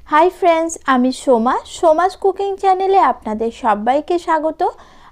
Hi friends आमी सोमास cooking चैनेले आपनादेर सबाइके स्वागत।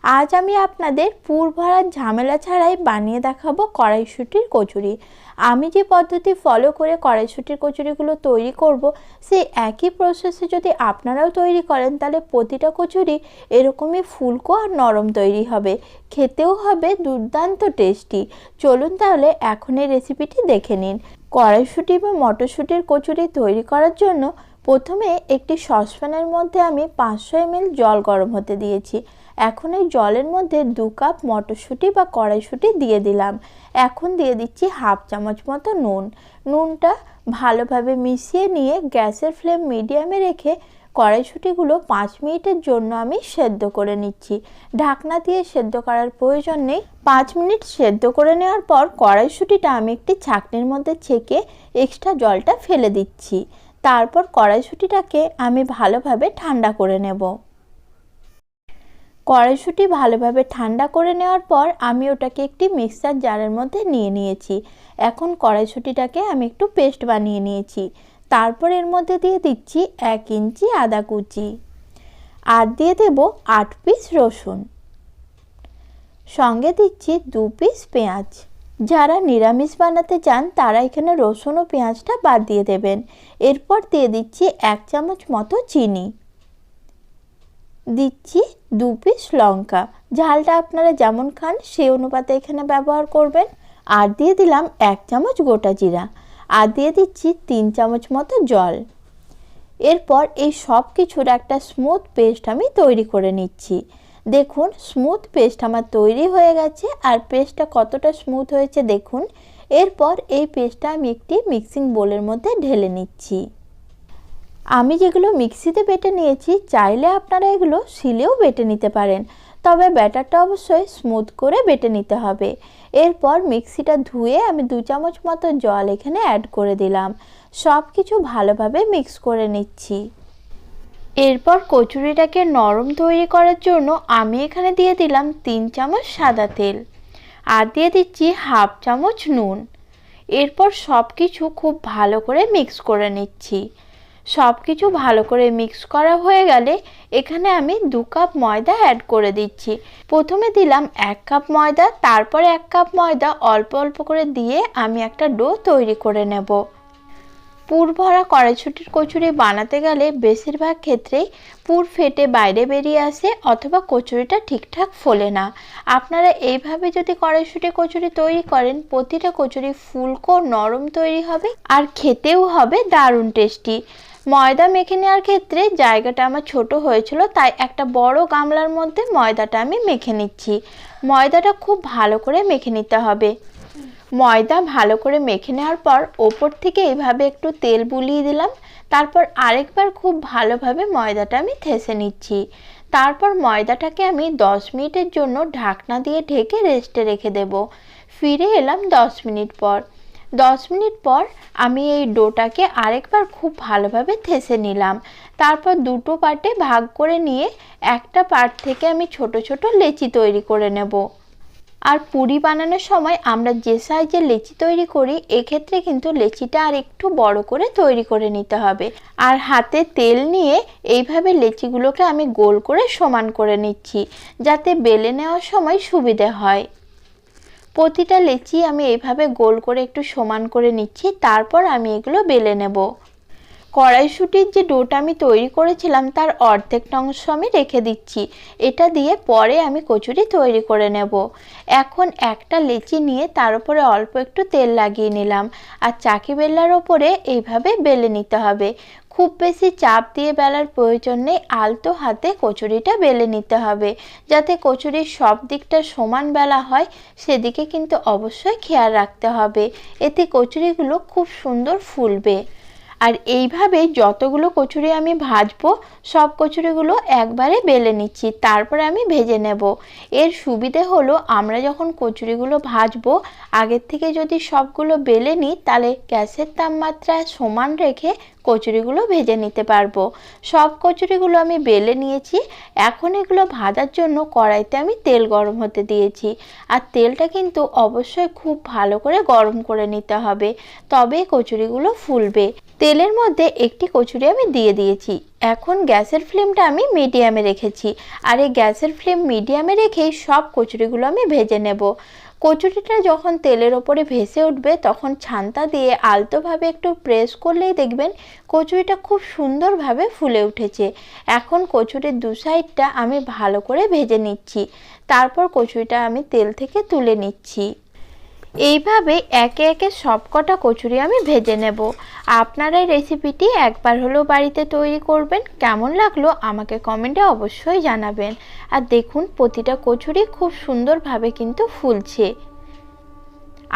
आज आमी आपनादेर पुर भरार झामेला छाड़ाई बानिये देखाबो कड़ाईशुटिर कचुरी। आमी जे पद्धति फलो करे कड़ाईशुटिर कचुरिगुलो तैरी करब सेई एकई प्रसेसे यदि आपनाराओ तैरी करेन ताहले प्रतिटा कचुरी एरकमई फुलको और नरम तैरी हबे, खेतेओ हबे दुर्दान्त टेस्टी। चलुन ताहले एखन एई रेसिपिटी देखे निन। कड़ाईशुटी बा मटरशुटिर कचुरी तैरी करार जोन्नो प्रथमे एकटी ससप्यानेर मध्य आमी 500 ml जल गरम होते दिएछि। एखन एई जलेर मध्य 2 काप मटरशुटी बा कड़ाईशुटी दिए दिलाम। एखन दिए दिচ্ছি हाफ चामच मतो नुन। नुनटा भालोभाবে मिशिয়ে নিয়ে গ্যাসের ফ্লেম মিডিয়ামে রেখে কড়াইশুঁটিগুলো 5 মিনিটের জন্য আমি সেদ্ধ করে নিচ্ছি। ঢাকনা দিয়ে সেদ্ধ করার প্রয়োজন নেই। 5 মিনিট সেদ্ধ করে নেওয়ার পর কড়াইশুঁটিটা আমি একটি ছাঁকনির মধ্যে ছেঁকে এক্সট্রা জলটা ফেলে দিচ্ছি। তারপর কড়াইশুঁটিটাকে আমি ভালোভাবে ঠান্ডা করে নেব। কড়াইশুঁটি ভালোভাবে ঠান্ডা করে নেওয়ার পর আমি ওটাকে একটি মিক্সার জারের মধ্যে নিয়ে নিয়েছি। এখন কড়াইশুঁটিটাকে আমি একটু পেস্ট বানিয়ে নিয়েছি। তারপর এর মধ্যে দিয়ে দিচ্ছি 1 ইঞ্চি আদা কুচি আর দিয়ে দেব 8 পিস রসুন, সঙ্গে দিচ্ছি 2 পিস পেঁয়াজ। যারা নিরামিষ বানাতে চান তারা এখানে রসুন ও পেঁয়াজটা বাদ দিয়ে দেবেন। এরপর দিয়ে দিচ্ছি 1 চামচ মতো চিনি, দিচ্ছি 2 পিস লঙ্কা, ঝালটা আপনারা যেমন খান সেই অনুপাতে এখানে ব্যবহার করবেন। আর দিয়ে দিলাম 1 চামচ গোটা জিরা আর দিয়ে দিচ্ছি 3 চামচ মতো জল। এরপর এই সব কিছুর একটা স্মুথ পেস্ট আমি তৈরি করে নিচ্ছি। দেখুন স্মুথ পেস্ট আমার তৈরি হয়ে গেছে আর পেস্টটা কতটা স্মুথ হয়েছে দেখুন। এরপর এই পেস্টটা আমি একটি মিক্সিং বোলের মধ্যে ঢেলে নিচ্ছি। আমি যেগুলো মিক্সিতে বেটে নিয়েছি চাইলে আপনারা এগুলো শিলেও বেটে নিতে পারেন, তবে ব্যাটারটা অবশ্যই স্মুথ করে বেটে নিতে হবে। এরপর মিক্সিটা ধুয়ে আমি 2 চামচ মতো জল এখানে অ্যাড করে দিলাম। সব কিছু ভালোভাবে মিক্স করে নিচ্ছি। এরপর কচুরিটাকে নরম তৈরি করার জন্য আমি এখানে দিয়ে দিলাম 3 চামচ সাদা তেল আর দিয়ে দিচ্ছি হাফ চামচ নুন। এরপর সব কিছু খুব ভালো করে মিক্স করে নিচ্ছি। সব কিছু ভালো করে মিক্স করা হয়ে গেলে এখানে আমি 2 কাপ ময়দা অ্যাড করে দিচ্ছি। প্রথমে দিলাম 1 কাপ ময়দা, তারপরে 1 কাপ ময়দা অল্প অল্প করে দিয়ে আমি একটা ডো তৈরি করে নেব। পুর ভরা কড়াইশুঁটির কচুরি বানাতে গেলে বেশিরভাগ ক্ষেত্রেই পুর ফেটে বাইরে বেরিয়ে আসে অথবা কচুরিটা ঠিকঠাক ফোলে না। আপনারা এইভাবে যদি কড়াইশুঁটি কচুরি তৈরি করেন প্রতিটা কচুরি ফুলকো নরম তৈরি হবে আর খেতেও হবে দারুণ টেস্টি। ময়দা মেখে নেওয়ার ক্ষেত্রে জায়গাটা আমার ছোট হয়েছিল, তাই একটা বড় গামলার মধ্যে ময়দাটা আমি মেখে নিচ্ছি। ময়দাটা খুব ভালো করে মেখে নিতে হবে। ময়দা ভালো করে মেখে নেওয়ার পর ওপর থেকে এইভাবে একটু তেল বুলিয়ে দিলাম। তারপর আরেকবার খুব ভালোভাবে ময়দাটা আমি ঠেসে নিচ্ছি। তারপর ময়দাটাকে আমি 10 মিনিটের জন্য ঢাকনা দিয়ে ঢেকে রেস্টে রেখে দেব। ফিরে এলাম 10 মিনিট পর। 10 মিনিট পর আমি এই ডোটাকে আরেকবার খুব ভালোভাবে ঠেসে নিলাম। তারপর দুটো পার্টে ভাগ করে নিয়ে একটা পার্ট থেকে আমি ছোট ছোট লেচি তৈরি করে নেব। আর পুরি বানানোর সময় আমরা যে সাইজের লেচি তৈরি করি এক্ষেত্রে কিন্তু লেচিটা আর একটু বড় করে তৈরি করে নিতে হবে। আর হাতে তেল নিয়ে এইভাবে লেচিগুলোকে আমি গোল করে সমান করে নিচ্ছি যাতে বেলে নেওয়ার সময় সুবিধে হয়। প্রতিটা লেচি আমি এইভাবে গোল করে একটু সমান করে নিচ্ছি, তারপর আমি এগুলো বেলে নেব। কড়াইশুঁটির যে ডোটা আমি তৈরি করেছিলাম তার অর্ধেকটা অংশ আমি রেখে দিচ্ছি। এটা দিয়ে পরে আমি কচুরি তৈরি করে নেব। এখন একটা লেচি নিয়ে তার উপরে অল্প একটু তেল লাগিয়ে নিলাম আর চাকি বেলার ওপরে এইভাবে বেলে নিতে হবে। খুব বেশি চাপ দিয়ে বেলার প্রয়োজন নেই, আলতো হাতে কচুরিটা বেলে নিতে হবে যাতে কচুরির সব দিকটা সমান বেলা হয়, সেদিকে কিন্তু অবশ্যই খেয়াল রাখতে হবে। এতে কচুরিগুলো খুব সুন্দর ফুলবে। আর এইভাবে যতগুলো কচুরি আমি ভাজবো সব কচুরিগুলো একবারে বেলে নিচ্ছি, তারপরে আমি ভেজে নেব। এর সুবিধে হলো আমরা যখন কচুরিগুলো ভাজবো আগের থেকে যদি সবগুলো বেলে নিই তাহলে গ্যাসের তাপমাত্রা সমান রেখে কচুরিগুলো ভেজে নিতে পারবো। সব কচুরিগুলো আমি বেলে নিয়েছি। এখন এগুলো ভাজার জন্য কড়াইতে আমি তেল গরম হতে দিয়েছি। আর তেলটা কিন্তু অবশ্যই খুব ভালো করে গরম করে নিতে হবে, তবেই কচুরিগুলো ফুলবে। তেলের মধ্যে একটি কচুরি আমি দিয়ে দিয়েছি। এখন গ্যাসের ফ্লেমটা আমি মিডিয়ামে রেখেছি, আর এই গ্যাসের ফ্লেম মিডিয়ামে রেখেই সব কচুরিগুলো আমি ভেজে নেব। কচুরিটা যখন তেলের ওপরে ভেসে উঠবে তখন ছান্তা দিয়ে আলতোভাবে একটু প্রেস করলেই দেখবেন কচুরিটা খুব সুন্দরভাবে ফুলে উঠেছে। এখন কচুরির দু সাইডটা আমি ভালো করে ভেজে নিচ্ছি, তারপর কচুরিটা আমি তেল থেকে তুলে নিচ্ছি। এইভাবে একে একে সবকটা কচুরি আমি ভেজে নেব। আপনারা এই রেসিপিটি একবার হলেও বাড়িতে তৈরি করবেন। কেমন লাগলো আমাকে কমেন্টে অবশ্যই জানাবেন। আর দেখুন প্রতিটা কচুরি খুব সুন্দরভাবে কিন্তু ফুলছে।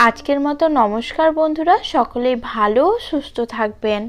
আজকের মতো নমস্কার বন্ধুরা, সকলেই ভালো ও সুস্থ থাকবেন।